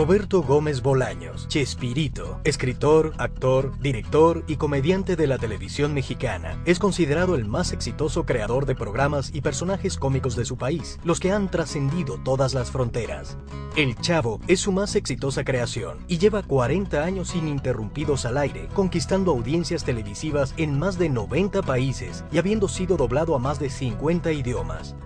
Roberto Gómez Bolaños, Chespirito, escritor, actor, director y comediante de la televisión mexicana, es considerado el más exitoso creador de programas y personajes cómicos de su país, los que han trascendido todas las fronteras. El Chavo es su más exitosa creación y lleva 40 años ininterrumpidos al aire, conquistando audiencias televisivas en más de 90 países y habiendo sido doblado a más de 50 idiomas.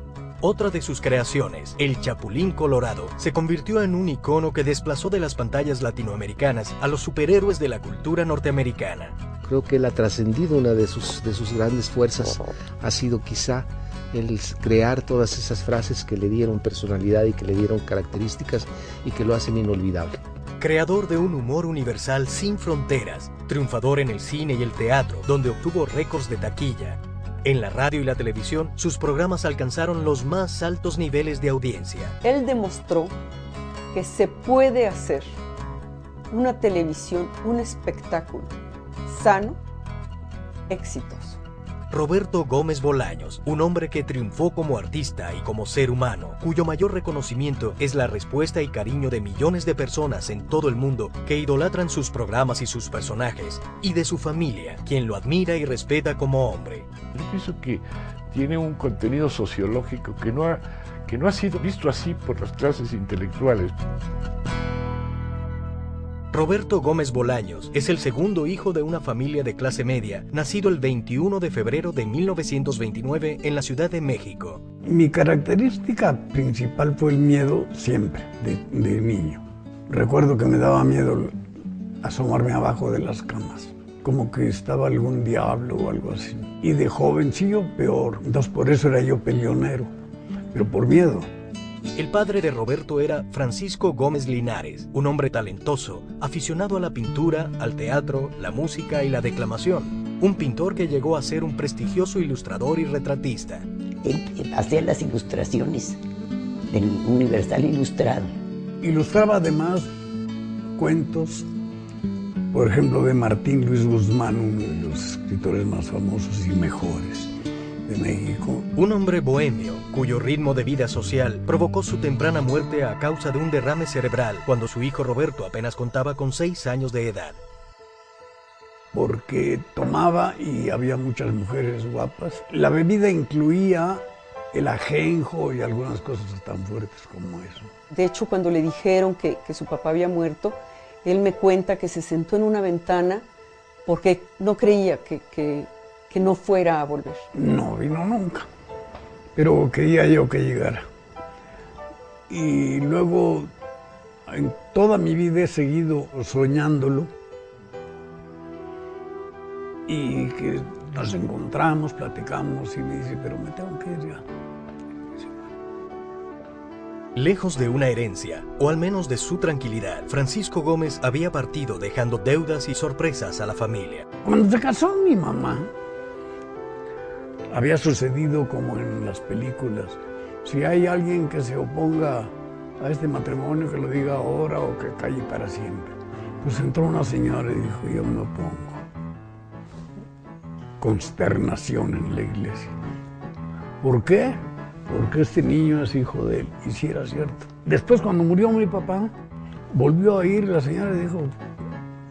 Otra de sus creaciones, El Chapulín Colorado, se convirtió en un icono que desplazó de las pantallas latinoamericanas a los superhéroes de la cultura norteamericana. Creo que él ha trascendido. Una de sus grandes fuerzas ha sido quizá el crear todas esas frases que le dieron personalidad y que le dieron características y que lo hacen inolvidable. Creador de un humor universal sin fronteras, triunfador en el cine y el teatro, donde obtuvo récords de taquilla. En la radio y la televisión, sus programas alcanzaron los más altos niveles de audiencia. Él demostró que se puede hacer una televisión, un espectáculo sano, exitoso. Roberto Gómez Bolaños, un hombre que triunfó como artista y como ser humano, cuyo mayor reconocimiento es la respuesta y cariño de millones de personas en todo el mundo que idolatran sus programas y sus personajes, y de su familia, quien lo admira y respeta como hombre. Yo pienso que tiene un contenido sociológico que no ha sido visto así por las clases intelectuales. Roberto Gómez Bolaños es el segundo hijo de una familia de clase media, nacido el 21 de febrero de 1929 en la Ciudad de México. Mi característica principal fue el miedo siempre, de niño. Recuerdo que me daba miedo asomarme abajo de las camas, como que estaba algún diablo o algo así. Y de jovencillo peor, entonces por eso era yo peleonero, pero por miedo. El padre de Roberto era Francisco Gómez Linares, un hombre talentoso, aficionado a la pintura, al teatro, la música y la declamación. Un pintor que llegó a ser un prestigioso ilustrador y retratista. Él hacía las ilustraciones del Universal Ilustrado. Ilustraba además cuentos, por ejemplo, de Martín Luis Guzmán, uno de los escritores más famosos y mejores de México. Un hombre bohemio, cuyo ritmo de vida social provocó su temprana muerte a causa de un derrame cerebral cuando su hijo Roberto apenas contaba con 6 años de edad. Porque tomaba y había muchas mujeres guapas. La bebida incluía el ajenjo y algunas cosas tan fuertes como eso. De hecho, cuando le dijeron que su papá había muerto, él me cuenta que se sentó en una ventana porque no creía que no fuera a volver. No vino nunca, pero quería yo que llegara. Y luego, en toda mi vida he seguido soñándolo y que nos encontramos, platicamos y me dice, pero me tengo que ir ya. Lejos de una herencia, o al menos de su tranquilidad, Francisco Gómez había partido dejando deudas y sorpresas a la familia. Cuando se casó mi mamá, había sucedido como en las películas. Si hay alguien que se oponga a este matrimonio, que lo diga ahora o que calle para siempre. Pues entró una señora y dijo, yo me opongo. Consternación en la iglesia. ¿Por qué? Porque este niño es hijo de él, y si era cierto. Después, cuando murió mi papá, volvió a ir la señora y dijo,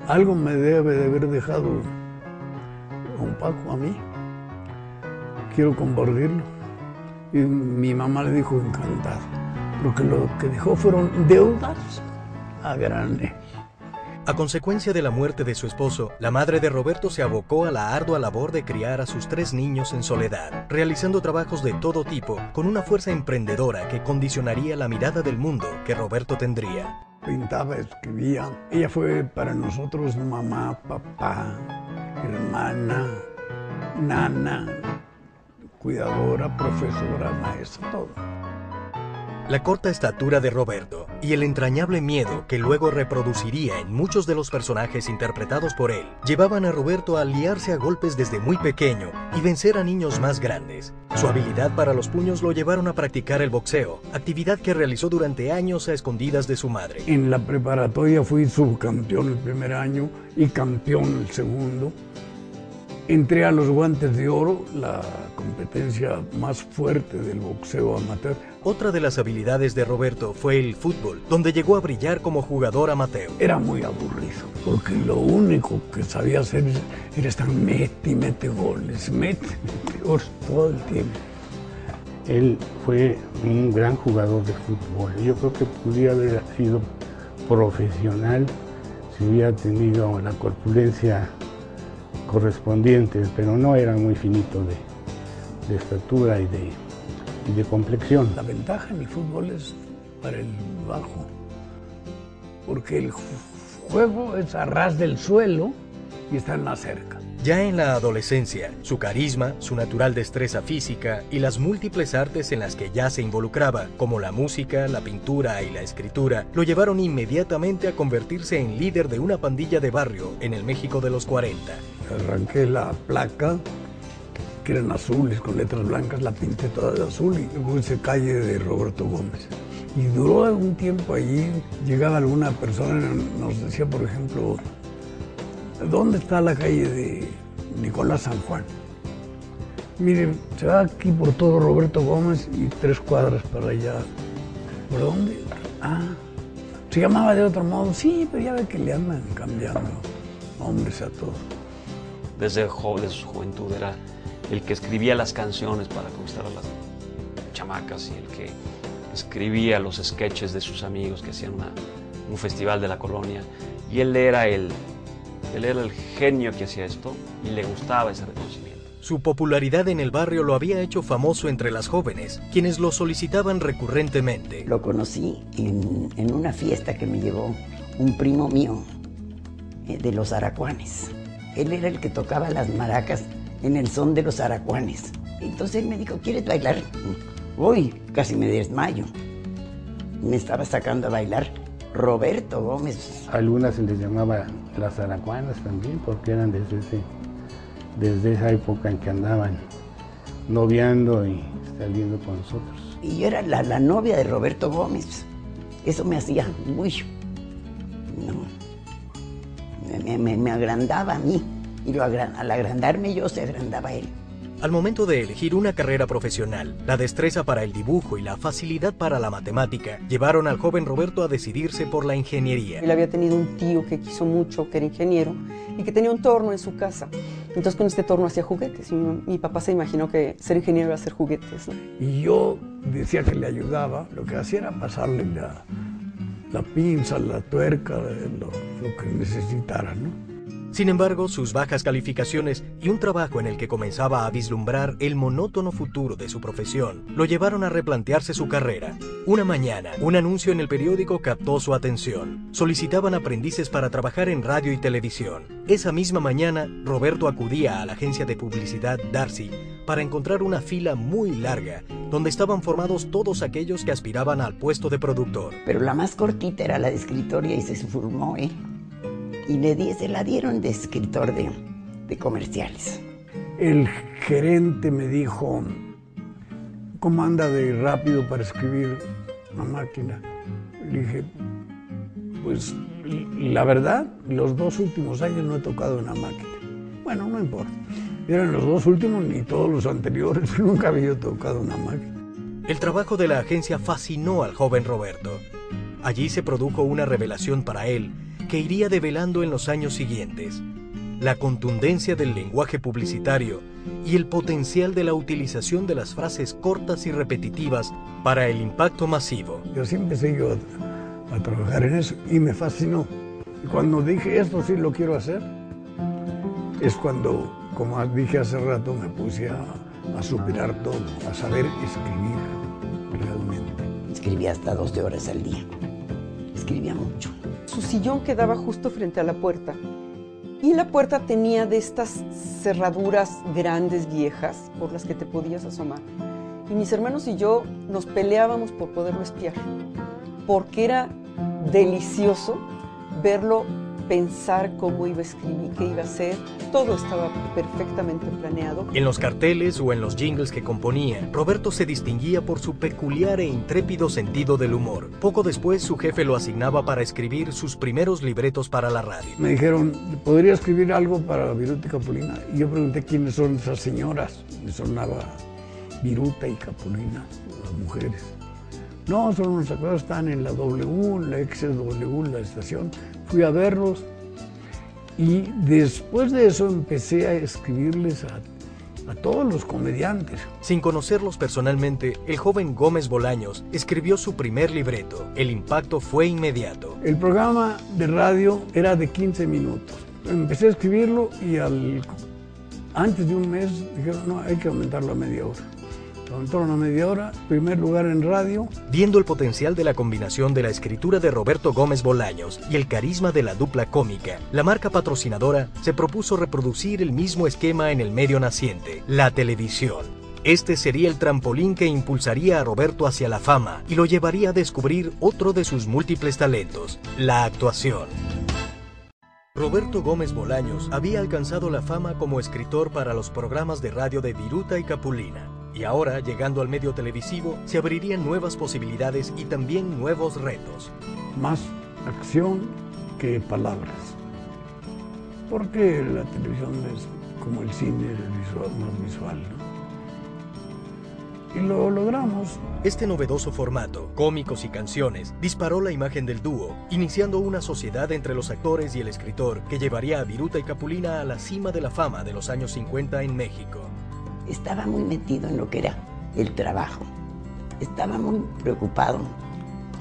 algo me debe de haber dejado don Paco a mí. Quiero compartirlo. Y mi mamá le dijo, encantado, porque lo que dejó fueron deudas a granel. A consecuencia de la muerte de su esposo, la madre de Roberto se abocó a la ardua labor de criar a sus 3 niños en soledad, realizando trabajos de todo tipo, con una fuerza emprendedora que condicionaría la mirada del mundo que Roberto tendría. Pintaba, escribía. Ella fue para nosotros mamá, papá, hermana, nana, cuidadora, profesora, maestra, todo. La corta estatura de Roberto y el entrañable miedo que luego reproduciría en muchos de los personajes interpretados por él, llevaban a Roberto a liarse a golpes desde muy pequeño y vencer a niños más grandes. Su habilidad para los puños lo llevaron a practicar el boxeo, actividad que realizó durante años a escondidas de su madre. En la preparatoria fui subcampeón el primer año y campeón el segundo. Entré a los Guantes de Oro, la competencia más fuerte del boxeo amateur. Otra de las habilidades de Roberto fue el fútbol, donde llegó a brillar como jugador amateur. Era muy aburrido, porque lo único que sabía hacer era estar mete goles, mete goles todo el tiempo. Él fue un gran jugador de fútbol. Yo creo que podría haber sido profesional si hubiera tenido la corpulencia correspondiente, pero no era muy finito de estatura y de complexión. La ventaja en el fútbol es para el bajo, porque el juego es a ras del suelo y están más cerca. Ya en la adolescencia, su carisma, su natural destreza física y las múltiples artes en las que ya se involucraba, como la música, la pintura y la escritura, lo llevaron inmediatamente a convertirse en líder de una pandilla de barrio en el México de los 40. Arranqué la placa, que eran azules con letras blancas, la pinté toda de azul y puse calle de Roberto Gómez. Y duró algún tiempo allí, llegaba alguna persona y nos decía, por ejemplo, ¿dónde está la calle de Nicolás San Juan? Mire, se va aquí por todo Roberto Gómez y 3 cuadras para allá. ¿Por dónde? Ah, se llamaba de otro modo. Sí, pero ya ve que le andan cambiando nombres a todo. Desde su juventud era el que escribía las canciones para conquistar a las chamacas y el que escribía los sketches de sus amigos que hacían un festival de la colonia. Y él era el genio que hacía esto y le gustaba ese reconocimiento. Su popularidad en el barrio lo había hecho famoso entre las jóvenes, quienes lo solicitaban recurrentemente. Lo conocí en una fiesta que me llevó un primo mío de los Aracuanes. Él era el que tocaba las maracas en el son de los Aracuanes. Entonces él me dijo, ¿quieres bailar? Uy, casi me desmayo. Me estaba sacando a bailar Roberto Gómez. Algunas se les llamaba las aracuanas también, porque eran desde esa época en que andaban noviando y saliendo con nosotros. Y yo era la novia de Roberto Gómez. Eso me hacía muy... No, me agrandaba a mí. Y al agrandarme yo, se agrandaba él. Al momento de elegir una carrera profesional, la destreza para el dibujo y la facilidad para la matemática llevaron al joven Roberto a decidirse por la ingeniería. Él había tenido un tío que quiso mucho, que era ingeniero, y que tenía un torno en su casa. Entonces con este torno hacía juguetes. Y mi papá se imaginó que ser ingeniero era hacer juguetes, ¿no? Y yo decía que le ayudaba, lo que hacía era pasarle la pinza, la tuerca, lo que necesitara, ¿no? Sin embargo, sus bajas calificaciones y un trabajo en el que comenzaba a vislumbrar el monótono futuro de su profesión lo llevaron a replantearse su carrera. Una mañana, un anuncio en el periódico captó su atención. Solicitaban aprendices para trabajar en radio y televisión. Esa misma mañana, Roberto acudía a la agencia de publicidad Darcy para encontrar una fila muy larga, donde estaban formados todos aquellos que aspiraban al puesto de productor. Pero la más cortita era la de escritoria y se formó, y se la dieron de escritor de comerciales. El gerente me dijo, ¿cómo anda de rápido para escribir una máquina? Le dije, pues la verdad, los 2 últimos años no he tocado una máquina. Bueno, no importa. Eran los 2 últimos ni todos los anteriores, nunca había tocado una máquina. El trabajo de la agencia fascinó al joven Roberto. Allí se produjo una revelación para él que iría develando en los años siguientes: la contundencia del lenguaje publicitario y el potencial de la utilización de las frases cortas y repetitivas para el impacto masivo. Y así empecé yo a trabajar en eso y me fascinó. Y cuando dije, esto sí lo quiero hacer, es cuando, como dije hace rato, me puse a superar todo, a saber escribir realmente. Escribía hasta 12 horas al día. Escribía mucho. Su sillón quedaba justo frente a la puerta y la puerta tenía de estas cerraduras grandes, viejas, por las que te podías asomar. Y mis hermanos y yo nos peleábamos por poderlo espiar, porque era delicioso verlo pensar cómo iba a escribir, qué iba a hacer. Todo estaba perfectamente planeado. En los carteles o en los jingles que componía, Roberto se distinguía por su peculiar e intrépido sentido del humor. Poco después, su jefe lo asignaba para escribir sus primeros libretos para la radio. Me dijeron, ¿podría escribir algo para Viruta y Capulina? Y yo pregunté quiénes son esas señoras. Me sonaba Viruta y Capulina, las mujeres. No, son unos actores, están en la W, en la XW, la estación. Fui a verlos y después de eso empecé a escribirles a todos los comediantes. Sin conocerlos personalmente, el joven Gómez Bolaños escribió su primer libreto. El impacto fue inmediato. El programa de radio era de 15 minutos. Empecé a escribirlo y antes de un mes dijeron, no, hay que aumentarlo a media hora. Lo aumentaron a media hora, primer lugar en radio. Viendo el potencial de la combinación de la escritura de Roberto Gómez Bolaños y el carisma de la dupla cómica, la marca patrocinadora se propuso reproducir el mismo esquema en el medio naciente, la televisión. Este sería el trampolín que impulsaría a Roberto hacia la fama y lo llevaría a descubrir otro de sus múltiples talentos, la actuación. Roberto Gómez Bolaños había alcanzado la fama como escritor para los programas de radio de Viruta y Capulina. Y ahora, llegando al medio televisivo, se abrirían nuevas posibilidades y también nuevos retos. Más acción que palabras. Porque la televisión es como el cine, más visual, ¿no? Y lo logramos. Este novedoso formato, cómicos y canciones, disparó la imagen del dúo, iniciando una sociedad entre los actores y el escritor que llevaría a Viruta y Capulina a la cima de la fama de los años 50 en México. Estaba muy metido en lo que era el trabajo. Estaba muy preocupado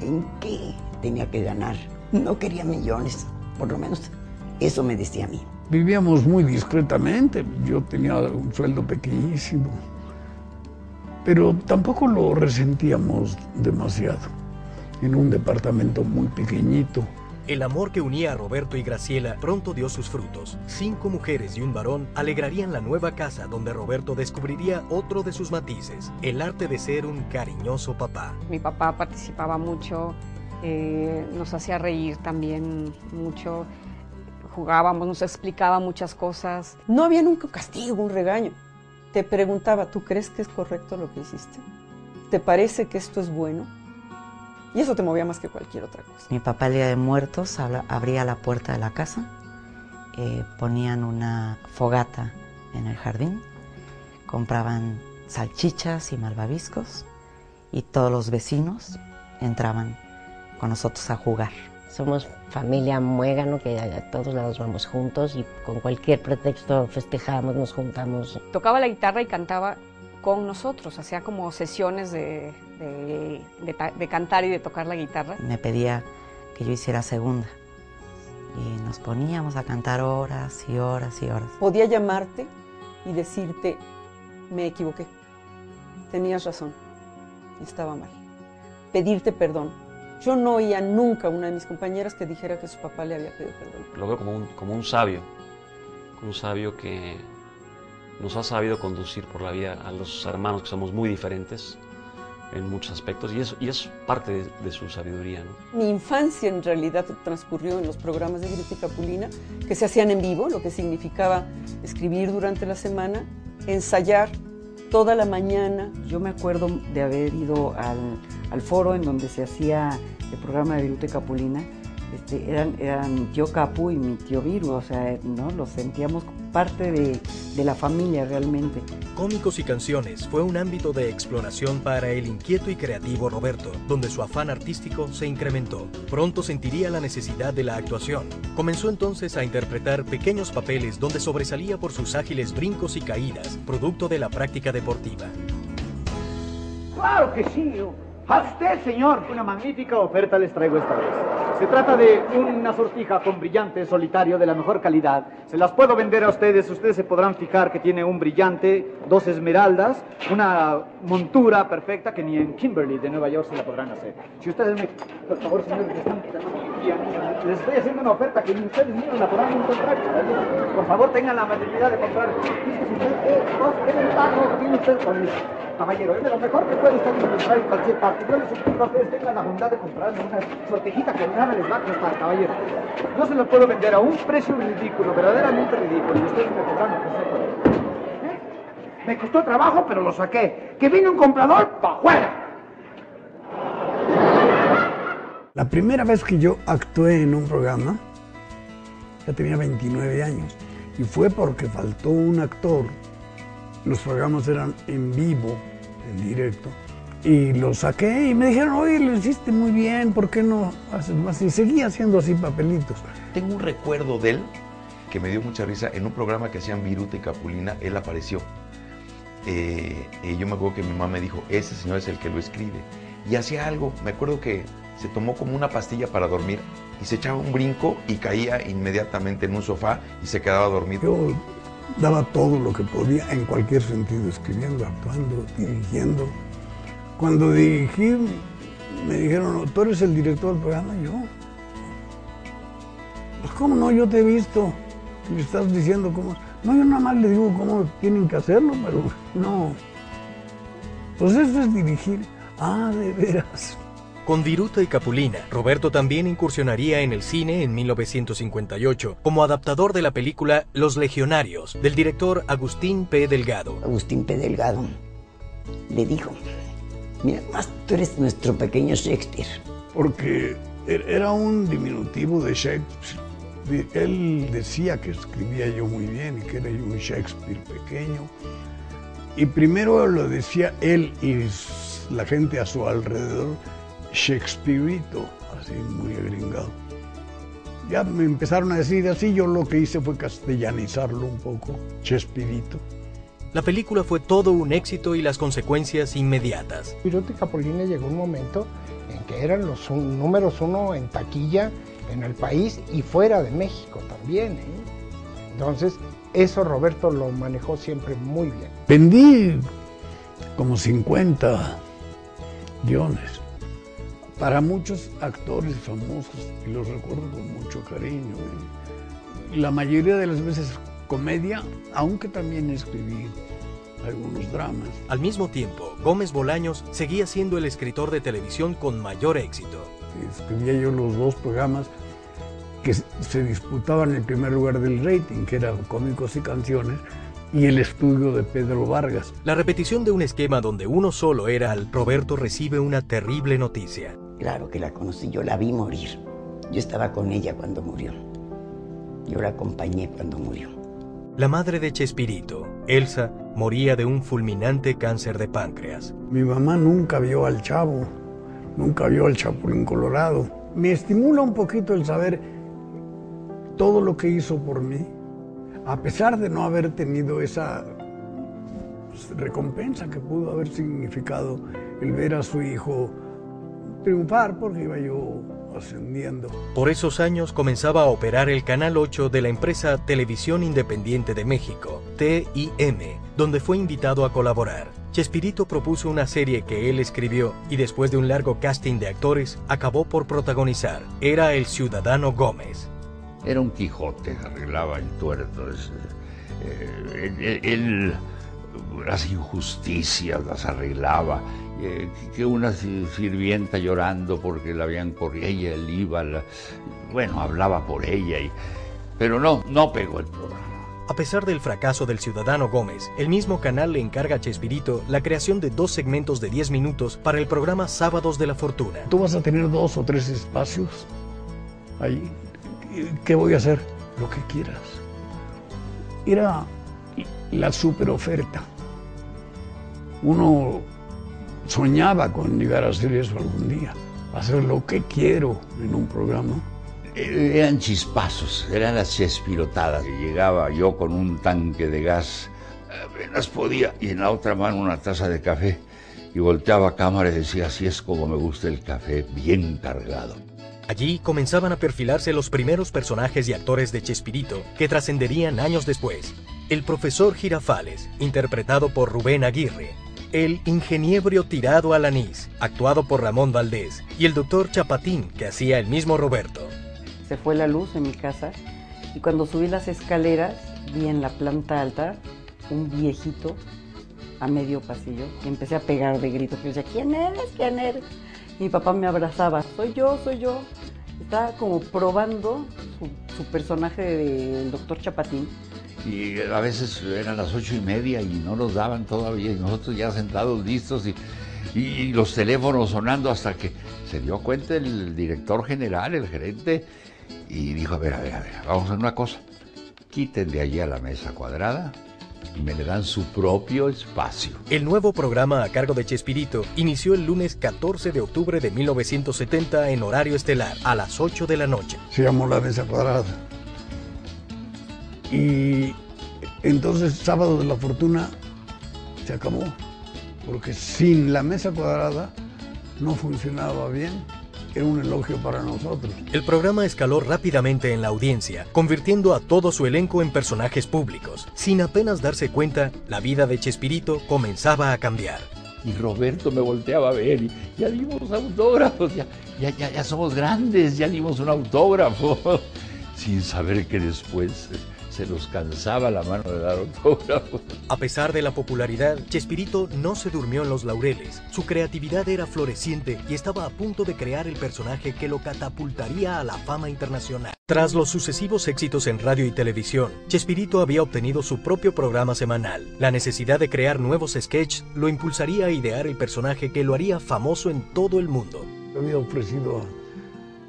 en qué tenía que ganar. No quería millones, por lo menos eso me decía a mí. Vivíamos muy discretamente. Yo tenía un sueldo pequeñísimo. Pero tampoco lo resentíamos demasiado. En un departamento muy pequeñito. El amor que unía a Roberto y Graciela pronto dio sus frutos. 5 mujeres y un varón alegrarían la nueva casa donde Roberto descubriría otro de sus matices, el arte de ser un cariñoso papá. Mi papá participaba mucho, nos hacía reír también mucho, jugábamos, nos explicaba muchas cosas. No había nunca un castigo, un regaño. Te preguntaba, ¿tú crees que es correcto lo que hiciste? ¿Te parece que esto es bueno? Y eso te movía más que cualquier otra cosa. Mi papá el Día de Muertos abría la puerta de la casa, ponían una fogata en el jardín, compraban salchichas y malvaviscos y todos los vecinos entraban con nosotros a jugar. Somos familia muégano, que a todos lados vamos juntos y con cualquier pretexto festejamos, nos juntamos. Tocaba la guitarra y cantaba con nosotros, hacía como sesiones de cantar y de tocar la guitarra. Me pedía que yo hiciera segunda y nos poníamos a cantar horas y horas y horas. Podía llamarte y decirte, me equivoqué, tenías razón, estaba mal. Pedirte perdón. Yo no oía nunca a una de mis compañeras que dijera que su papá le había pedido perdón. Lo veo como un sabio que nos ha sabido conducir por la vida a los hermanos que somos muy diferentes en muchos aspectos y es parte de su sabiduría, ¿no? Mi infancia en realidad transcurrió en los programas de Viruta y Capulina que se hacían en vivo, lo que significaba escribir durante la semana, ensayar toda la mañana. Yo me acuerdo de haber ido al foro en donde se hacía el programa de Viruta y Capulina. Eran mi tío Capu y mi tío Viru, o sea, ¿no? Los sentíamos parte de la familia realmente. Cómicos y canciones fue un ámbito de exploración para el inquieto y creativo Roberto, donde su afán artístico se incrementó. Pronto sentiría la necesidad de la actuación. Comenzó entonces a interpretar pequeños papeles donde sobresalía por sus ágiles brincos y caídas, producto de la práctica deportiva. ¡Claro que sí! A usted, señor. Una magnífica oferta les traigo esta vez. Se trata de una sortija con brillante solitario de la mejor calidad. Se las puedo vender a ustedes. Ustedes se podrán fijar que tiene un brillante, 2 esmeraldas, una montura perfecta que ni en Kimberly de Nueva York se la podrán hacer. Si ustedes me... Por favor, señores, les estoy haciendo una oferta que ni ustedes mismos la podrán encontrar. Por favor, tengan la amabilidad de comprar. ¿Qué ventaja tiene usted con eso? Caballero, es de lo mejor que puede usted encontrar en cualquier parte. Yo les suplico a ustedes tengan la bondad de comprarme una sortijita que nada les va a costar, caballero. Yo se lo puedo vender a un precio ridículo, verdaderamente ridículo, y ustedes me podrán ofrecer por eso. Me costó trabajo, pero lo saqué. Que vino un comprador, pa' fuera. La primera vez que yo actué en un programa, ya tenía 29 años, y fue porque faltó un actor. Los programas eran en vivo, en directo, Y lo saqué y me dijeron, oye, lo hiciste muy bien, ¿por qué no haces más? Y seguía haciendo así papelitos. Tengo un recuerdo de él que me dio mucha risa. En un programa que hacían Viruta y Capulina, él apareció. Yo me acuerdo que mi mamá me dijo, ese señor es el que lo escribe. Y hacía algo, me acuerdo que se tomó como una pastilla para dormir y se echaba un brinco y caía inmediatamente en un sofá y se quedaba dormido. Yo daba todo lo que podía en cualquier sentido, escribiendo, actuando, dirigiendo. Cuando dirigí, me dijeron, ¿tú eres el director del programa? Yo, pues ¿cómo no? Yo te he visto, me estás diciendo cómo. No, yo nada más le digo cómo tienen que hacerlo, pero no. Pues eso es dirigir. Ah, de veras. Con Viruta y Capulina, Roberto también incursionaría en el cine en 1958 como adaptador de la película Los Legionarios, del director Agustín P. Delgado. Agustín P. Delgado le dijo, mira, más tú eres nuestro pequeño Shakespeare. Porque era un diminutivo de Shakespeare. Él decía que escribía yo muy bien y que era yo un Shakespeare pequeño. Y primero lo decía él y la gente a su alrededor, Shakespeareito, así muy agringado. Ya me empezaron a decir así, yo lo que hice fue castellanizarlo un poco, Chespirito. La película fue todo un éxito y las consecuencias inmediatas. Viruta y Capulina llegó un momento en que eran los números uno en taquilla en el país y fuera de México también, ¿eh? Entonces, eso Roberto lo manejó siempre muy bien. Vendí como 50 guiones para muchos actores famosos y los recuerdo con mucho cariño. La mayoría de las veces comedia, aunque también escribí algunos dramas. Al mismo tiempo, Gómez Bolaños seguía siendo el escritor de televisión con mayor éxito. Escribía yo los dos programas que se disputaban el primer lugar del rating, que eran Cómicos y Canciones, y El Estudio de Pedro Vargas. La repetición de un esquema donde uno solo era Roberto recibe una terrible noticia. Claro que la conocí, yo la vi morir. Yo estaba con ella cuando murió. Yo la acompañé cuando murió. La madre de Chespirito, Elsa, moría de un fulminante cáncer de páncreas. Mi mamá nunca vio al Chavo, nunca vio al Chapulín Colorado. Me estimula un poquito el saber todo lo que hizo por mí, a pesar de no haber tenido esa recompensa que pudo haber significado el ver a su hijo triunfar, porque iba yo ascendiendo. Por esos años comenzaba a operar el Canal 8 de la empresa Televisión Independiente de México, TIM, donde fue invitado a colaborar. Chespirito propuso una serie que él escribió y después de un largo casting de actores, acabó por protagonizar. Era El Ciudadano Gómez. Era un Quijote, arreglaba el tuerto. Él las injusticias las arreglaba. Que una sirvienta llorando porque la habían corrido, ella él iba, bueno, hablaba por ella, pero no pegó el programa. A pesar del fracaso del Ciudadano Gómez, el mismo canal le encarga a Chespirito la creación de 2 segmentos de 10 minutos para el programa Sábados de la Fortuna. Tú vas a tener 2 o 3 espacios ahí. ¿Qué voy a hacer? Lo que quieras. Era la super oferta. Uno soñaba con llegar a hacer eso algún día, hacer lo que quiero en un programa. Eran chispazos, eran las chespirotadas. Llegaba yo con un tanque de gas, apenas podía, y en la otra mano una taza de café, y volteaba a cámara y decía, así es como me gusta el café, bien cargado. Allí comenzaban a perfilarse los primeros personajes y actores de Chespirito que trascenderían años después. El profesor Girafales, interpretado por Rubén Aguirre. El ingeniero tirado al anís, actuado por Ramón Valdés. Y el doctor Chapatín, que hacía el mismo Roberto. Se fue la luz en mi casa y cuando subí las escaleras vi en la planta alta un viejito a medio pasillo y empecé a pegar de gritos. Yo decía, ¿quién eres? ¿Quién eres? Y mi papá me abrazaba, soy yo. Estaba como probando su personaje del doctor Chapatín. Y a veces eran las 8:30 y no nos daban todavía, y nosotros ya sentados listos y los teléfonos sonando hasta que se dio cuenta el director general, el gerente, y dijo, a ver, vamos a hacer una cosa, quiten de allí a la mesa cuadrada y me le dan su propio espacio. El nuevo programa a cargo de Chespirito inició el lunes 14 de octubre de 1970 en horario estelar, a las 8 de la noche. Se llamó La Mesa Cuadrada. Y entonces Sábado de la Fortuna se acabó, porque sin La Mesa Cuadrada no funcionaba bien. Era un elogio para nosotros. El programa escaló rápidamente en la audiencia, convirtiendo a todo su elenco en personajes públicos. Sin apenas darse cuenta, la vida de Chespirito comenzaba a cambiar. Y Roberto me volteaba a ver y ya dimos autógrafos, ya somos grandes, ya dimos un autógrafo. Sin saber que después se nos cansaba la mano de dar autógrafos. A pesar de la popularidad, Chespirito no se durmió en los laureles. Su creatividad era floreciente y estaba a punto de crear el personaje que lo catapultaría a la fama internacional. Tras los sucesivos éxitos en radio y televisión, Chespirito había obtenido su propio programa semanal. La necesidad de crear nuevos sketches lo impulsaría a idear el personaje que lo haría famoso en todo el mundo. Había ofrecido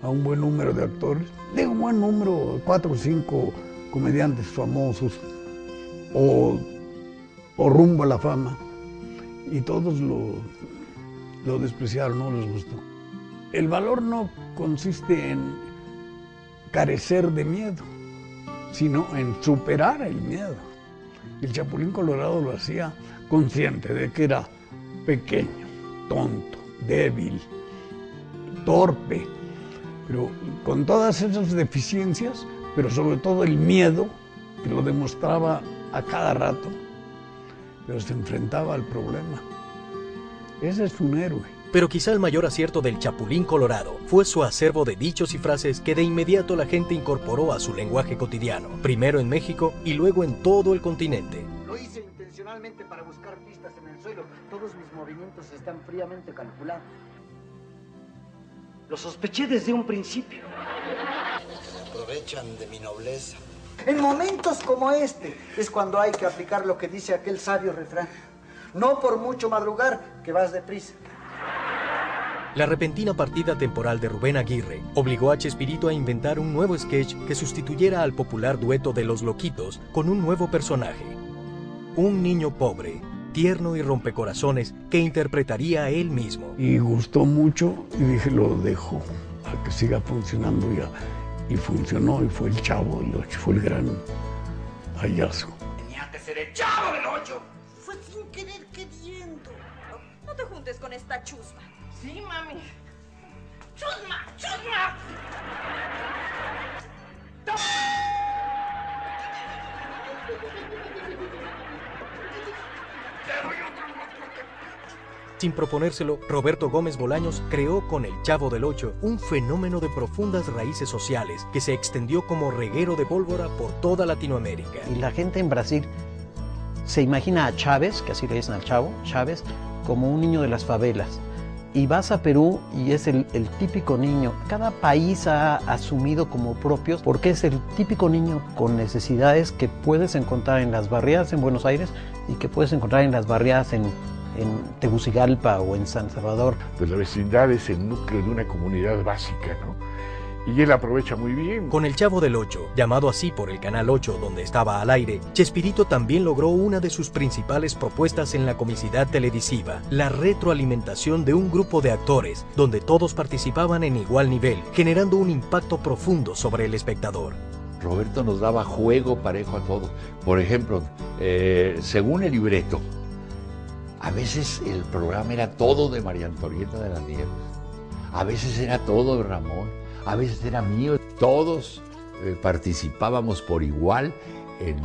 a un buen número de actores, de un buen número, 4 o 5 comediantes famosos o rumbo a la fama, y todos lo despreciaron, no les gustó. El valor no consiste en carecer de miedo, sino en superar el miedo. El Chapulín Colorado lo hacía consciente de que era pequeño, tonto, débil, torpe, pero con todas esas deficiencias, pero sobre todo el miedo, que lo demostraba a cada rato, pero se enfrentaba al problema. Ese es un héroe. Pero quizá el mayor acierto del Chapulín Colorado fue su acervo de dichos y frases que de inmediato la gente incorporó a su lenguaje cotidiano, primero en México y luego en todo el continente. Lo hice intencionalmente para buscar pistas en el suelo. Todos mis movimientos están fríamente calculados. Lo sospeché desde un principio. Se aprovechan de mi nobleza. En momentos como este es cuando hay que aplicar lo que dice aquel sabio refrán. No por mucho madrugar, que vas deprisa. La repentina partida temporal de Rubén Aguirre obligó a Chespirito a inventar un nuevo sketch que sustituyera al popular dueto de Los Loquitos con un nuevo personaje. Un niño pobre, tierno y rompecorazones que interpretaría él mismo. Y gustó mucho y dije, lo dejo a que siga funcionando ya. Y funcionó y fue el Chavo del Ocho, fue el gran hallazgo. Tenía que ser el Chavo del Ocho. Fue sin querer queriendo. No te juntes con esta chusma. Sí, mami. ¡Chusma! ¡Chusma! Sin proponérselo, Roberto Gómez Bolaños creó con El Chavo del Ocho un fenómeno de profundas raíces sociales que se extendió como reguero de pólvora por toda Latinoamérica. Y la gente en Brasil se imagina a Chávez, que así le dicen al Chavo, Chávez, como un niño de las favelas. Y vas a Perú y es el típico niño. Cada país ha asumido como propios porque es el típico niño con necesidades que puedes encontrar en las barriadas en Buenos Aires y que puedes encontrar en las barriadas en Tegucigalpa o en San Salvador. Pues la vecindad es el núcleo de una comunidad básica, ¿no? Y él aprovecha muy bien. Con El Chavo del Ocho, llamado así por el Canal 8 donde estaba al aire, Chespirito también logró una de sus principales propuestas en la comicidad televisiva, la retroalimentación de un grupo de actores, donde todos participaban en igual nivel, generando un impacto profundo sobre el espectador. Roberto nos daba juego parejo a todos. Por ejemplo, según el libreto, a veces el programa era todo de María Antonieta de las Nieves, a veces era todo de Ramón, a veces era mío. Todos participábamos por igual en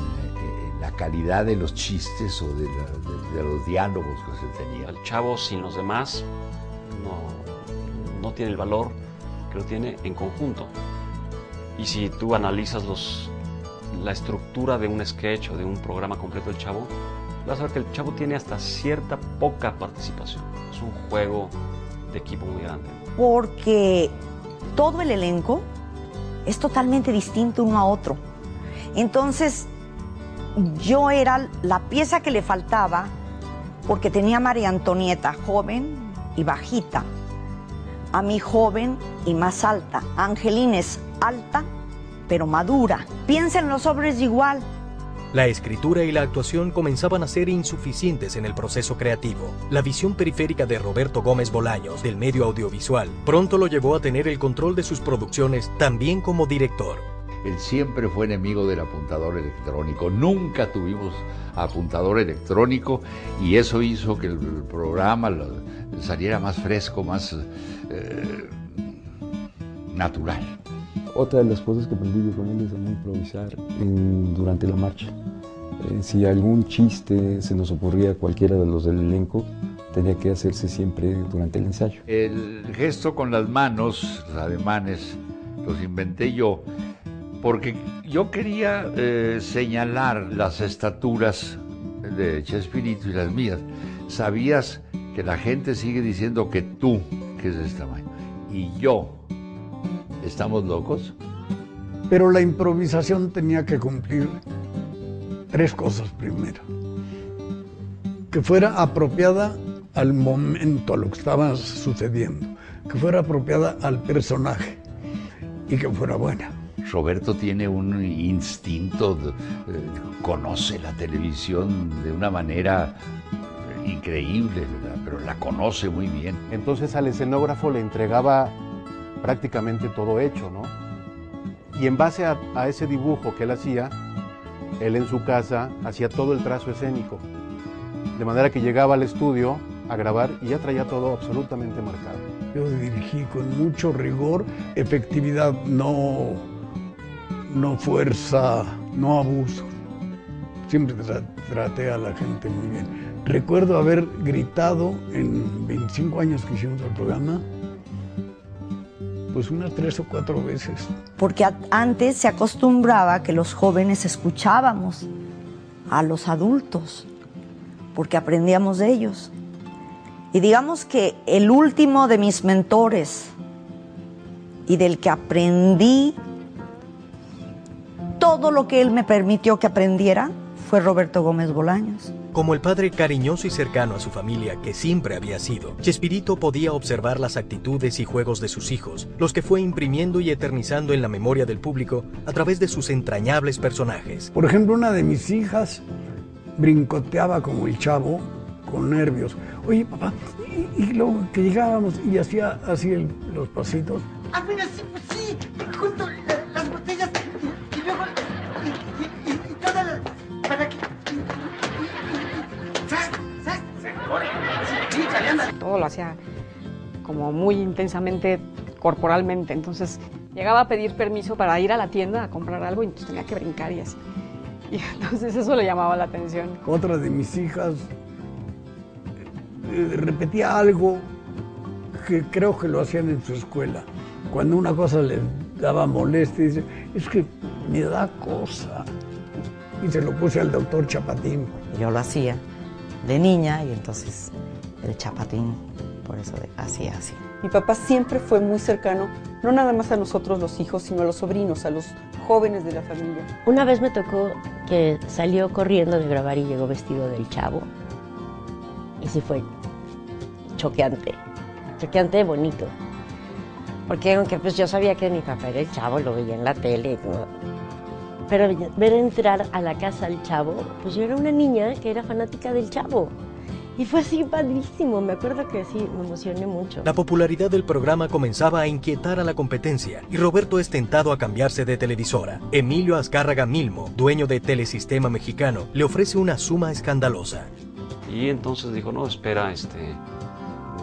la calidad de los chistes o de los diálogos que se tenían. El Chavo sin los demás no tiene el valor que lo tiene en conjunto. Y si tú analizas la estructura de un sketch o de un programa completo del Chavo, vas a ver que el Chavo tiene hasta cierta poca participación. Es un juego de equipo muy grande. Porque todo el elenco es totalmente distinto uno a otro. Entonces, yo era la pieza que le faltaba porque tenía a María Antonieta joven y bajita, a mí joven y más alta. Angelina es alta, pero madura. Piensa en los hombres igual. La escritura y la actuación comenzaban a ser insuficientes en el proceso creativo. La visión periférica de Roberto Gómez Bolaños del medio audiovisual pronto lo llevó a tener el control de sus producciones también como director. Él siempre fue enemigo del apuntador electrónico. Nunca tuvimos apuntador electrónico y eso hizo que el programa saliera más fresco, más natural. Otra de las cosas que aprendí con él es a no improvisar durante la marcha. Si algún chiste se nos ocurría a cualquiera de los del elenco, tenía que hacerse siempre durante el ensayo. El gesto con las manos, los ademanes, los inventé yo, porque yo quería señalar las estaturas de Chespirito y las mías. Sabías que la gente sigue diciendo que tú, que es de este tamaño, y yo, ¿estamos locos? Pero la improvisación tenía que cumplir 3 cosas primero. Que fuera apropiada al momento, a lo que estaba sucediendo. Que fuera apropiada al personaje y que fuera buena. Roberto tiene un instinto, conoce la televisión de una manera increíble, ¿verdad? Pero la conoce muy bien. Entonces al escenógrafo le entregaba prácticamente todo hecho, ¿no? Y en base a ese dibujo que él hacía, él en su casa hacía todo el trazo escénico. De manera que llegaba al estudio a grabar y ya traía todo absolutamente marcado. Yo dirigí con mucho rigor, efectividad, no fuerza, no abuso. Siempre traté a la gente muy bien. Recuerdo haber gritado en 25 años que hicimos el programa, pues unas 3 o 4 veces. Porque antes se acostumbraba que los jóvenes escuchábamos a los adultos, porque aprendíamos de ellos. Y digamos que el último de mis mentores y del que aprendí todo lo que él me permitió que aprendiera fue Roberto Gómez Bolaños. Como el padre cariñoso y cercano a su familia que siempre había sido, Chespirito podía observar las actitudes y juegos de sus hijos, los que fue imprimiendo y eternizando en la memoria del público a través de sus entrañables personajes. Por ejemplo, una de mis hijas brincoteaba como el Chavo, con nervios. Oye, papá, y luego que llegábamos y hacía así los pasitos. Ah, mira, sí, pues sí, justo las botellas y luego y todas las... para que... Todo lo hacía como muy intensamente corporalmente, entonces llegaba a pedir permiso para ir a la tienda a comprar algo y entonces tenía que brincar y así. Y entonces eso le llamaba la atención. Otra de mis hijas repetía algo que creo que lo hacían en su escuela. Cuando una cosa les daba molestia, dice, es que me da cosa. Y se lo puse al doctor Chapatín. Yo lo hacía de niña y entonces el Chapatín, por eso hacía así. Mi papá siempre fue muy cercano, no nada más a nosotros los hijos, sino a los sobrinos, a los jóvenes de la familia. Una vez me tocó que salió corriendo de grabar y llegó vestido del Chavo. Y sí fue choqueante bonito. Porque aunque pues yo sabía que mi papá era el Chavo, lo veía en la tele, ¿no? Pero ver entrar a la casa al Chavo, pues yo era una niña que era fanática del Chavo. Y fue así padrísimo, me acuerdo que sí, me emocioné mucho. La popularidad del programa comenzaba a inquietar a la competencia y Roberto es tentado a cambiarse de televisora. Emilio Azcárraga Milmo, dueño de Telesistema Mexicano, le ofrece una suma escandalosa. Y entonces dijo, no, espera,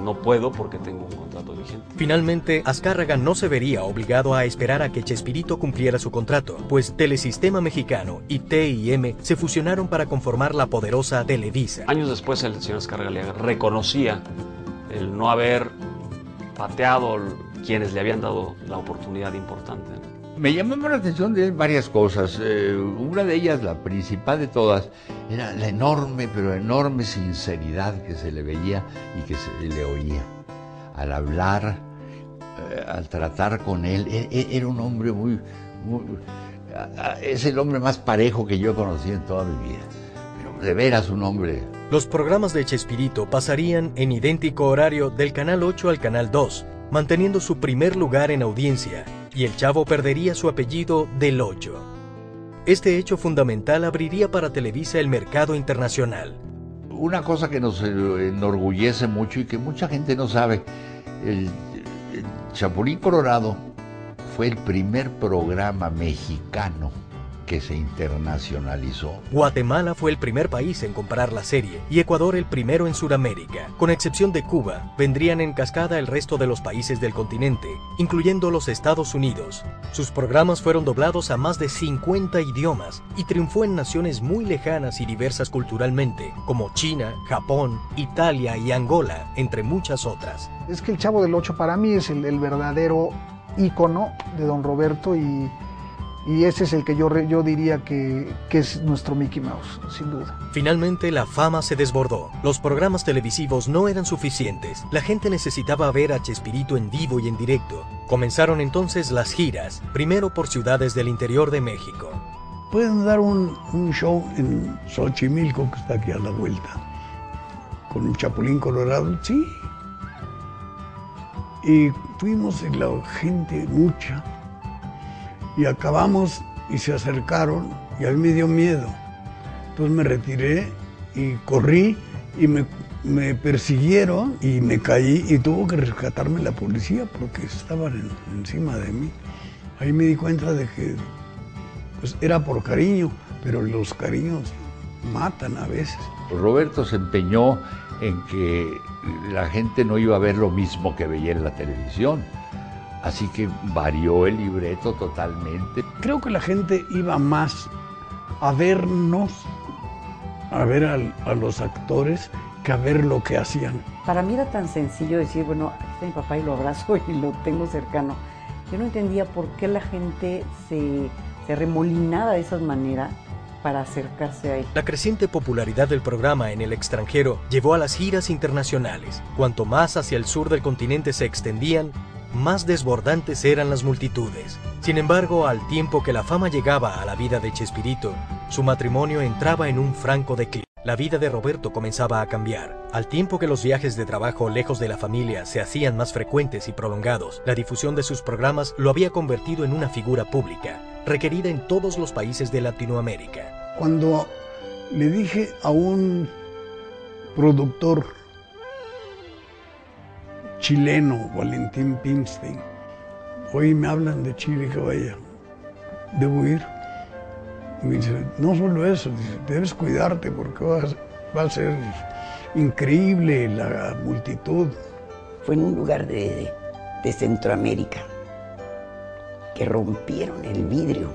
no puedo porque tengo un contrato vigente. Finalmente, Azcárraga no se vería obligado a esperar a que Chespirito cumpliera su contrato, pues Telesistema Mexicano y TIM se fusionaron para conformar la poderosa Televisa. Años después el señor Azcárraga le reconocía el no haber pateado quienes le habían dado la oportunidad importante. Me llamó la atención de varias cosas. Una de ellas, la principal de todas, era la enorme, pero enorme sinceridad que se le veía y que se le oía. Al hablar, al tratar con él, era un hombre muy... es el hombre más parejo que yo he conocido en toda mi vida. Pero de veras un hombre... Los programas de Chespirito pasarían en idéntico horario del Canal 8 al Canal 2, manteniendo su primer lugar en audiencia, y el Chavo perdería su apellido del 8. Este hecho fundamental abriría para Televisa el mercado internacional. Una cosa que nos enorgullece mucho y que mucha gente no sabe, el Chapulín Colorado fue el primer programa mexicano que se internacionalizó. Guatemala fue el primer país en comprar la serie y Ecuador el primero en Sudamérica. Con excepción de Cuba, vendrían en cascada el resto de los países del continente, incluyendo los Estados Unidos. Sus programas fueron doblados a más de 50 idiomas y triunfó en naciones muy lejanas y diversas culturalmente, como China, Japón, Italia y Angola, entre muchas otras. Es que el Chavo del Ocho para mí es el verdadero ícono de don Roberto y ese es el que yo diría que es nuestro Mickey Mouse, sin duda. Finalmente la fama se desbordó. Los programas televisivos no eran suficientes. La gente necesitaba ver a Chespirito en vivo y en directo. Comenzaron entonces las giras, primero por ciudades del interior de México. Pueden dar un show en Xochimilco, que está aquí a la vuelta, con un Chapulín Colorado, sí. Y fuimos y la gente mucha. Y acabamos y se acercaron y a mí me dio miedo. Entonces me retiré y corrí y me persiguieron y me caí y tuvo que rescatarme la policía porque estaban encima de mí. Ahí me di cuenta de que pues, era por cariño, pero los cariños matan a veces. Roberto se empeñó en que la gente no iba a ver lo mismo que veía en la televisión. Así que varió el libreto totalmente. Creo que la gente iba más a vernos, a ver a los actores, que a ver lo que hacían. Para mí era tan sencillo decir, bueno, aquí está mi papá y lo abrazo y lo tengo cercano. Yo no entendía por qué la gente se remolinaba de esa manera para acercarse a él. La creciente popularidad del programa en el extranjero llevó a las giras internacionales. Cuanto más hacia el sur del continente se extendían, más desbordantes eran las multitudes. Sin embargo, al tiempo que la fama llegaba a la vida de Chespirito, su matrimonio entraba en un franco declive. La vida de Roberto comenzaba a cambiar. Al tiempo que los viajes de trabajo lejos de la familia se hacían más frecuentes y prolongados, la difusión de sus programas lo había convertido en una figura pública, requerida en todos los países de Latinoamérica. Cuando le dije a un productor chileno, Valentín Pimstein, hoy me hablan de Chile, que vaya, debo ir. Me dice, no solo eso, dice, debes cuidarte porque va a ser increíble la multitud. Fue en un lugar de Centroamérica que rompieron el vidrio,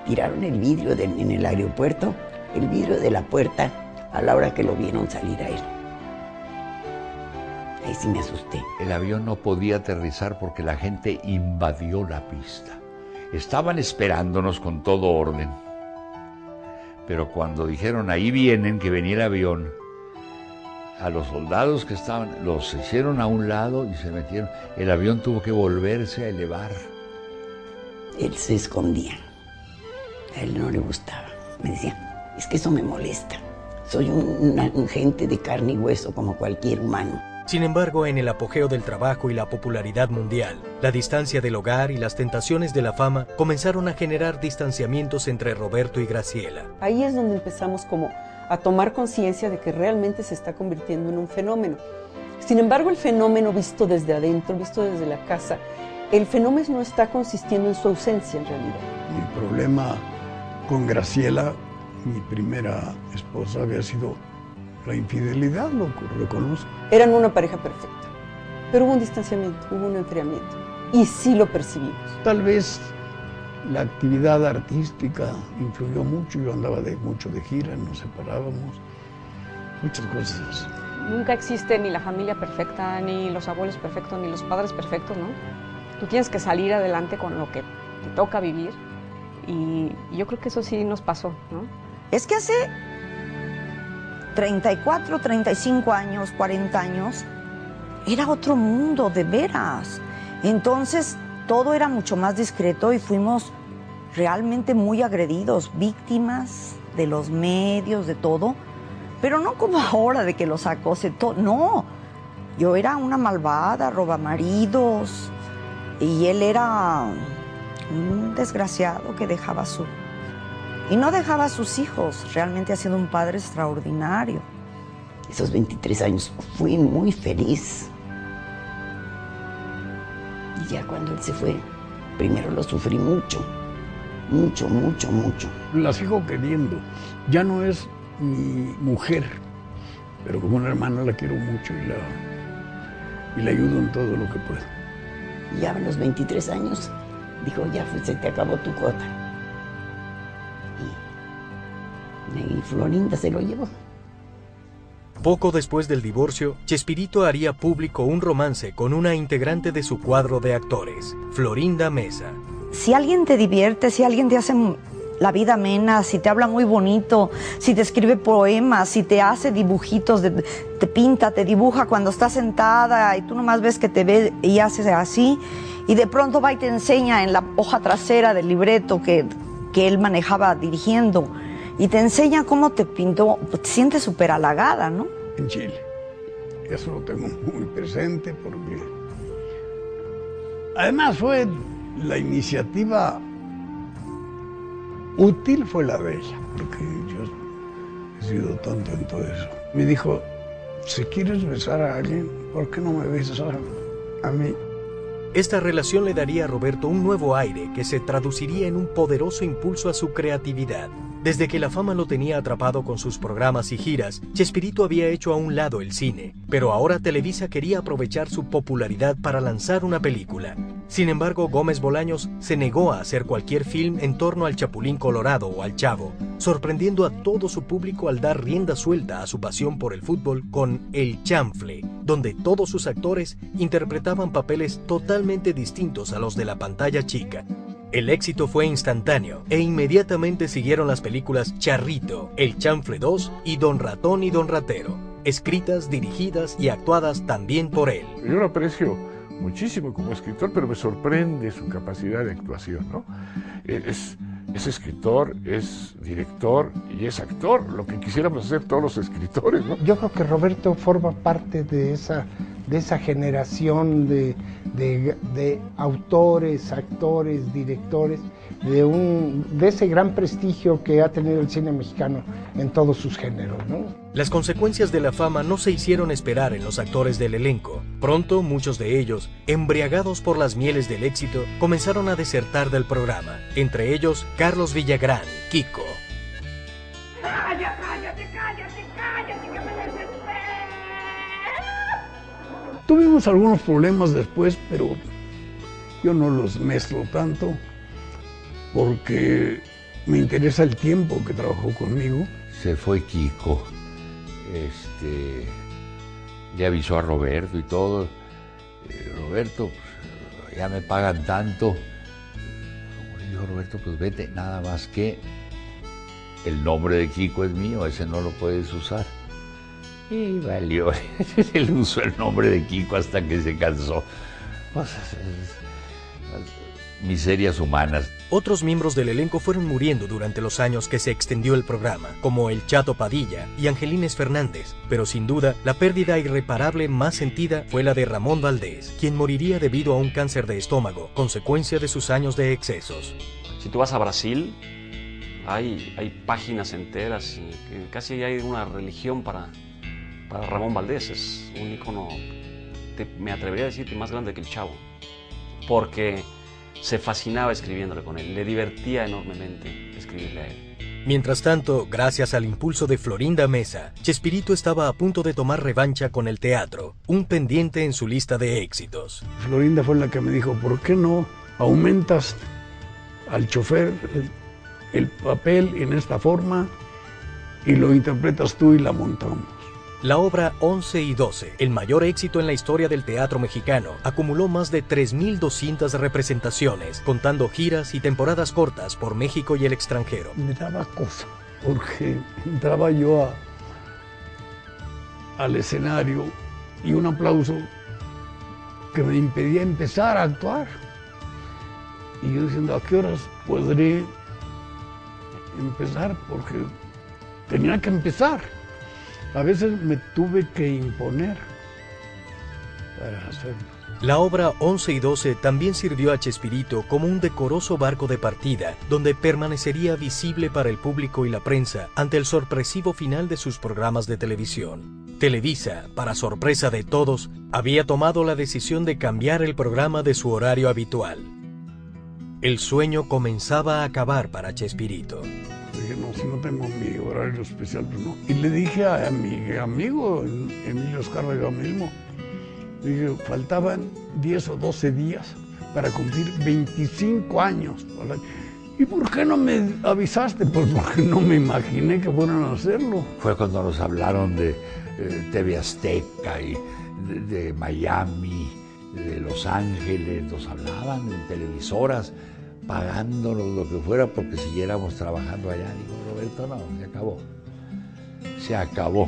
tiraron el vidrio en el aeropuerto, el vidrio de la puerta a la hora que lo vieron salir a él. Ahí sí me asusté. El avión no podía aterrizar porque la gente invadió la pista. Estaban esperándonos con todo orden. Pero cuando dijeron, ahí vienen, que venía el avión, a los soldados que estaban, los hicieron a un lado y se metieron. El avión tuvo que volverse a elevar. Él se escondía. A él no le gustaba. Me decía, es que eso me molesta. Soy un gente de carne y hueso como cualquier humano. Sin embargo, en el apogeo del trabajo y la popularidad mundial, la distancia del hogar y las tentaciones de la fama comenzaron a generar distanciamientos entre Roberto y Graciela. Ahí es donde empezamos como a tomar conciencia de que realmente se está convirtiendo en un fenómeno. Sin embargo, el fenómeno visto desde adentro, visto desde la casa, el fenómeno no está consistiendo en su ausencia en realidad. Mi problema con Graciela, mi primera esposa, había sido la infidelidad, lo reconozco. Eran una pareja perfecta, pero hubo un distanciamiento, hubo un enfriamiento, y sí lo percibimos. Tal vez la actividad artística influyó mucho, yo andaba mucho de gira, nos separábamos, muchas cosas. Nunca existe ni la familia perfecta, ni los abuelos perfectos, ni los padres perfectos, ¿no? Tú tienes que salir adelante con lo que te toca vivir, y yo creo que eso sí nos pasó, ¿no? Es que hace 34, 35 años, 40 años, era otro mundo, de veras. Entonces, todo era mucho más discreto y fuimos realmente muy agredidos, víctimas de los medios, de todo, pero no como ahora de que los acose todo, no. Yo era una malvada, robamaridos, y él era un desgraciado que dejaba Y no dejaba a sus hijos, realmente ha sido un padre extraordinario. Esos 23 años fui muy feliz. Y ya cuando él se fue, primero lo sufrí mucho, mucho, mucho, mucho. La sigo queriendo. Ya no es mi mujer, pero como una hermana la quiero mucho y la ayudo en todo lo que puedo. Y ya a los 23 años, dijo, ya se te acabó tu cuota. Y Florinda se lo llevó. Poco después del divorcio, Chespirito haría público un romance con una integrante de su cuadro de actores, Florinda Mesa. Si alguien te divierte, si alguien te hace la vida amena, si te habla muy bonito, si te escribe poemas, si te hace dibujitos, te pinta, te dibuja cuando estás sentada y tú nomás ves que te ve y haces así, y de pronto va y te enseña en la hoja trasera del libreto que él manejaba dirigiendo, y te enseña cómo te pintó, te sientes súper halagada, ¿no? En Chile. Eso lo tengo muy presente porque además fue la iniciativa útil, fue la de ella, porque yo he sido tonto en todo eso. Me dijo, si quieres besar a alguien, ¿por qué no me besas a mí? Esta relación le daría a Roberto un nuevo aire que se traduciría en un poderoso impulso a su creatividad. Desde que la fama lo tenía atrapado con sus programas y giras, Chespirito había hecho a un lado el cine, pero ahora Televisa quería aprovechar su popularidad para lanzar una película. Sin embargo, Gómez Bolaños se negó a hacer cualquier film en torno al Chapulín Colorado o al Chavo, sorprendiendo a todo su público al dar rienda suelta a su pasión por el fútbol con El Chanfle, donde todos sus actores interpretaban papeles totalmente distintos a los de la pantalla chica. El éxito fue instantáneo e inmediatamente siguieron las películas Charrito, El Chanfle 2 y Don Ratón y Don Ratero, escritas, dirigidas y actuadas también por él. Yo lo aprecio muchísimo como escritor, pero me sorprende su capacidad de actuación, ¿no? Es escritor, es director y es actor, lo que quisiéramos hacer todos los escritores, ¿no? Yo creo que Roberto forma parte de esa generación de autores, actores, directores, de ese gran prestigio que ha tenido el cine mexicano en todos sus géneros, ¿no? Las consecuencias de la fama no se hicieron esperar en los actores del elenco. Pronto, muchos de ellos, embriagados por las mieles del éxito, comenzaron a desertar del programa. Entre ellos, Carlos Villagrán, Kiko. ¡Cállate, que me desespero! Tuvimos algunos problemas después, pero yo no los mezclo tanto porque me interesa el tiempo que trabajó conmigo. Se fue Kiko. Ya avisó a Roberto y todo. Roberto, pues, ya me pagan tanto. Como le dijo Roberto, pues vete, nada más que el nombre de Kiko es mío, ese no lo puedes usar. Y valió, él usó el nombre de Kiko hasta que se cansó. Pues, miserias humanas. Otros miembros del elenco fueron muriendo durante los años que se extendió el programa, como el Chato Padilla y Angelines Fernández, pero sin duda la pérdida irreparable más sentida fue la de Ramón Valdés, quien moriría debido a un cáncer de estómago, consecuencia de sus años de excesos. Si tú vas a Brasil, hay páginas enteras y casi hay una religión para Ramón Valdés. Es un ícono, me atrevería a decir que más grande que el Chavo, porque se fascinaba escribiéndole con él, le divertía enormemente escribirle a él. Mientras tanto, gracias al impulso de Florinda Mesa, Chespirito estaba a punto de tomar revancha con el teatro, un pendiente en su lista de éxitos. Florinda fue la que me dijo, ¿por qué no aumentas al chofer el papel en esta forma y lo interpretas tú y la montamos? La obra 11 y 12, el mayor éxito en la historia del teatro mexicano, acumuló más de 3.200 representaciones, contando giras y temporadas cortas por México y el extranjero. Me daba cosa, porque entraba yo al escenario y un aplauso que me impedía empezar a actuar. Y yo diciendo, ¿a qué horas podré empezar? Porque tenía que empezar. A veces me tuve que imponer para hacerlo. La obra 11 y 12 también sirvió a Chespirito como un decoroso barco de partida, donde permanecería visible para el público y la prensa ante el sorpresivo final de sus programas de televisión. Televisa, para sorpresa de todos, había tomado la decisión de cambiar el programa de su horario habitual. El sueño comenzaba a acabar para Chespirito. Dije, no, si no tengo mi horario especial, pues no. Y le dije a mi amigo, Emilio Escárraga mismo, dije, faltaban 10 o 12 días para cumplir 25 años. ¿Y por qué no me avisaste? Pues porque no me imaginé que fueran a hacerlo. Fue cuando nos hablaron de TV Azteca y de Miami, de Los Ángeles, nos hablaban en televisoras, pagándonos lo que fuera porque siguiéramos trabajando allá. Digo, Roberto, no, se acabó. Se acabó.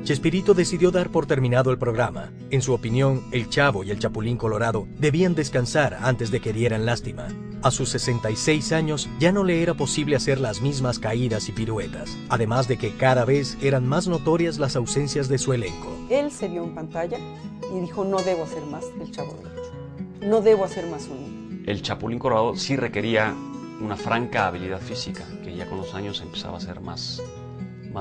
Chespirito decidió dar por terminado el programa. En su opinión, El Chavo y el Chapulín Colorado debían descansar antes de que dieran lástima. A sus 66 años ya no le era posible hacer las mismas caídas y piruetas, además de que cada vez eran más notorias las ausencias de su elenco. Él se vio en pantalla y dijo, no debo hacer más del Chavo del Ocho. No debo hacer más uno. El Chapulín Colorado sí requería una franca habilidad física, que ya con los años empezaba a ser más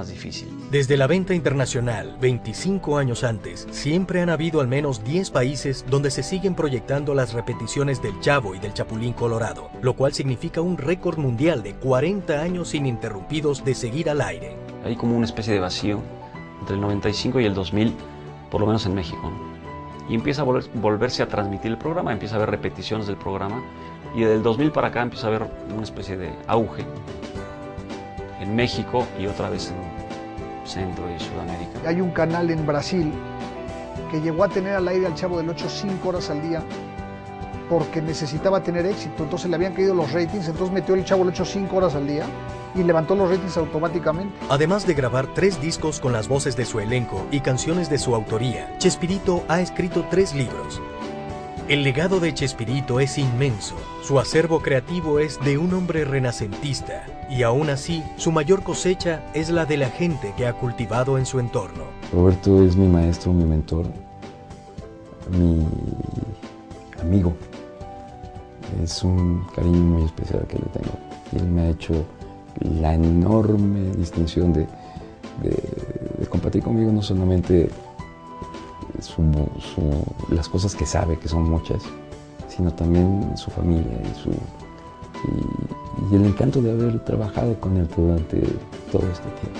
difícil. Desde la venta internacional, 25 años antes, siempre han habido al menos 10 países donde se siguen proyectando las repeticiones del Chavo y del Chapulín Colorado, lo cual significa un récord mundial de 40 años ininterrumpidos de seguir al aire. Hay como una especie de vacío entre el 95 y el 2000, por lo menos en México, ¿no? Y empieza a volverse a transmitir el programa, empieza a haber repeticiones del programa, y del 2000 para acá empieza a haber una especie de auge en México y otra vez en Centro y Sudamérica. Hay un canal en Brasil que llegó a tener al aire al Chavo del Ocho 5 horas al día porque necesitaba tener éxito, entonces le habían caído los ratings, entonces metió el Chavo del Ocho 5 horas al día y levantó los ratings automáticamente. Además de grabar 3 discos con las voces de su elenco y canciones de su autoría, Chespirito ha escrito 3 libros. El legado de Chespirito es inmenso, su acervo creativo es de un hombre renacentista y aún así su mayor cosecha es la de la gente que ha cultivado en su entorno. Roberto es mi maestro, mi mentor, mi amigo. Es un cariño muy especial que le tengo. Y él me ha hecho la enorme distinción de compartir conmigo no solamente las cosas que sabe, que son muchas, sino también su familia y el encanto de haber trabajado con él durante todo este tiempo.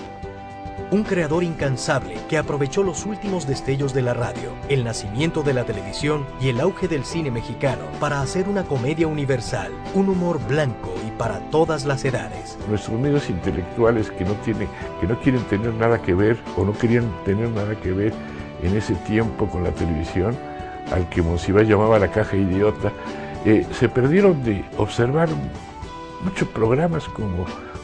Un creador incansable que aprovechó los últimos destellos de la radio, el nacimiento de la televisión y el auge del cine mexicano para hacer una comedia universal, un humor blanco y para todas las edades. Nuestros medios intelectuales que no quieren tener nada que ver o no querían tener nada que ver en ese tiempo con la televisión, al que Monsiváis llamaba la caja idiota, se perdieron de observar muchos programas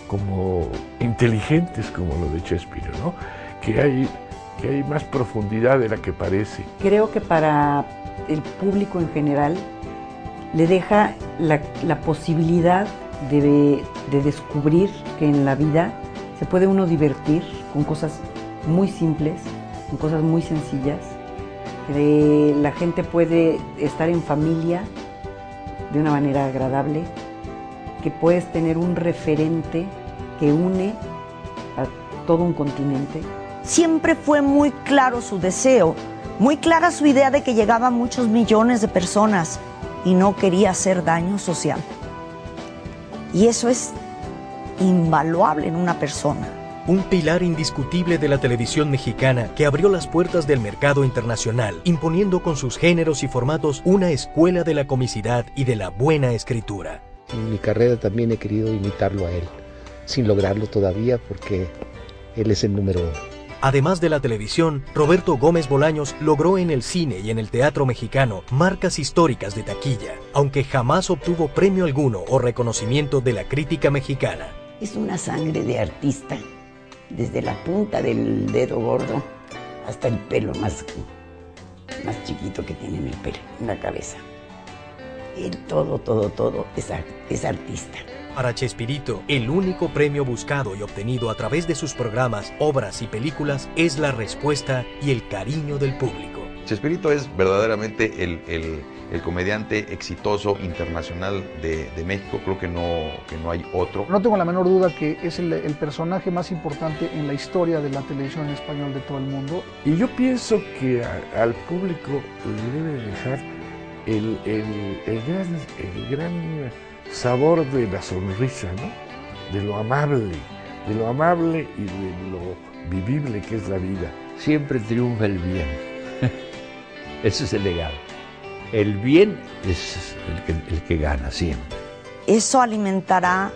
como inteligentes como lo de Chespirito, ¿no? Que hay más profundidad de la que parece. Creo que para el público en general le deja la posibilidad de descubrir que en la vida se puede uno divertir con cosas muy simples, con cosas muy sencillas, que la gente puede estar en familia de una manera agradable, que puedes tener un referente que une a todo un continente. Siempre fue muy claro su deseo, muy clara su idea de que llegaba a muchos millones de personas y no quería hacer daño social. Y eso es invaluable en una persona. Un pilar indiscutible de la televisión mexicana que abrió las puertas del mercado internacional, imponiendo con sus géneros y formatos una escuela de la comicidad y de la buena escritura. En mi carrera también he querido imitarlo a él, sin lograrlo todavía porque él es el número 1. Además de la televisión, Roberto Gómez Bolaños logró en el cine y en el teatro mexicano marcas históricas de taquilla, aunque jamás obtuvo premio alguno o reconocimiento de la crítica mexicana. Es una sangre de artista, desde la punta del dedo gordo hasta el pelo más chiquito que tiene en la cabeza. Él todo es artista. Para Chespirito, el único premio buscado y obtenido a través de sus programas, obras y películas es la respuesta y el cariño del público. Chespirito es verdaderamente el comediante exitoso internacional de México. Creo que no hay otro. No tengo la menor duda que es el personaje más importante en la historia de la televisión en español de todo el mundo. Y yo pienso que al público le debe dejar el gran sabor de la sonrisa, ¿no? De lo amable y de lo vivible que es la vida. Siempre triunfa el bien. Ese es el legado. El bien es el que gana siempre. Eso alimentará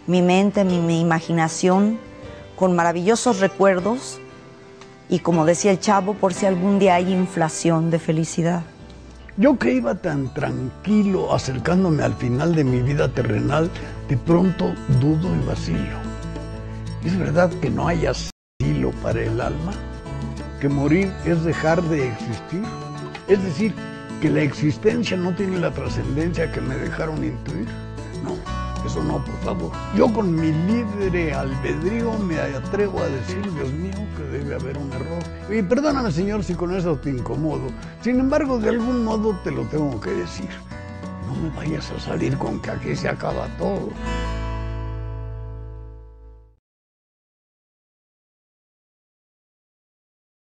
mi mente, mi imaginación con maravillosos recuerdos y, como decía el Chavo, por si algún día hay inflación de felicidad. Yo que iba tan tranquilo acercándome al final de mi vida terrenal, de pronto dudo y vacilo. ¿Es verdad que no hay asilo para el alma? ¿Que morir es dejar de existir? Es decir, que la existencia no tiene la trascendencia que me dejaron intuir. No, eso no, por favor. Yo con mi libre albedrío me atrevo a decir, Dios mío, que debe haber un error. Y perdóname, Señor, si con eso te incomodo. Sin embargo, de algún modo te lo tengo que decir. No me vayas a salir con que aquí se acaba todo.